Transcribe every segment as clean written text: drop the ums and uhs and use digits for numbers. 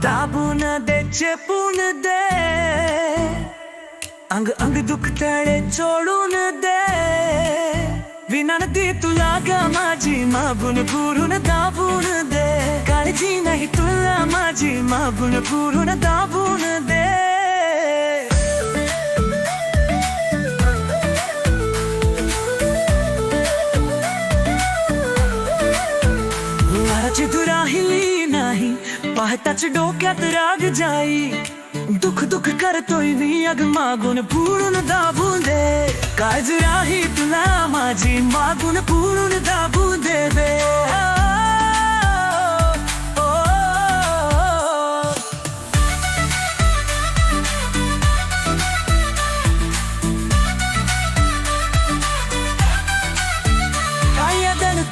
दाबून दे चेपून दे अंग अंग दुखतळे चोळून दे विनंती तुला ग माझी मागून पुरून दाबून दे काळजी नाही तुला माझी मागून पुरून दाबून दे वाराची तू राहिली नाही पाहताच डोक्यात राग जाई दुख दुख करतोय मी अग मागून पुरून दाबून दे काळजी राही तुला माझी मागून पुरून दाबून दे बे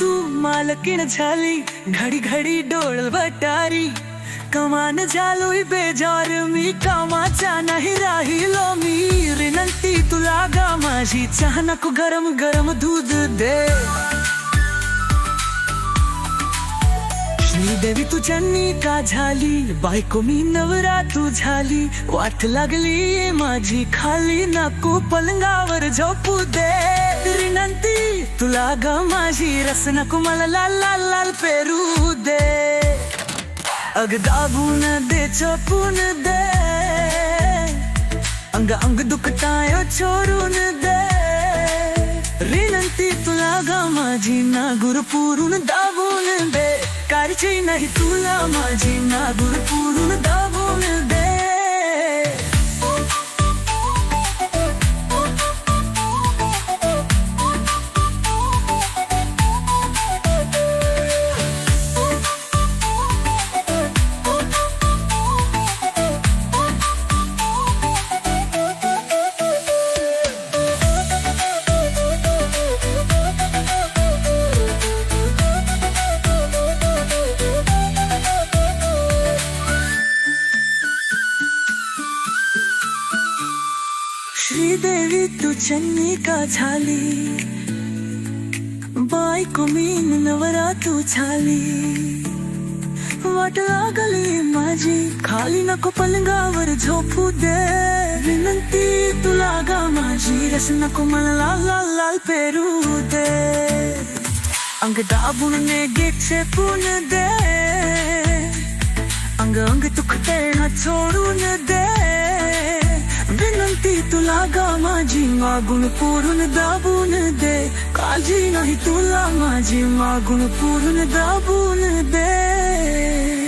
तू मालकीण झाली घडी घडी डोळ वटारी कमान झालोय बेजार मी कामाचा नाही राहिलो मी विनंती तुला गा माझी चहा नको गरम गरम दूध दे श्रीदेवी तू चन्नी का झाली बायको मी नवरा तू झाली वाट लागली माझी खाली नको पलंगावर झोपू दे विनंती तुला ग माझी रस नको मला लाल लाल लाल पेरू दे अग दाबून दे चपून दे अंग अंग दुखताय चोरून दे विनंती तुला ग माझी नागूर पुरून दाबून दे काळजी नाही तुला माझी नागूर पुरून दाबून दे श्रीदेवी तू चन्नी का झाली बायको मी नवरा तू झाली वाट लागली माझी खाली नको पलंगावर झोपू दे विनंती तुला गा माझी रस नको मला लाल लाल लाल पेरू दे अंग दाबून ने चेपून दे अंग अंग दुखते ना छोडून दे विनंती तुला गा माझी मागून पुरून दाबून दे काळजी नाही तुला माझी मागून पुरून दाबून दे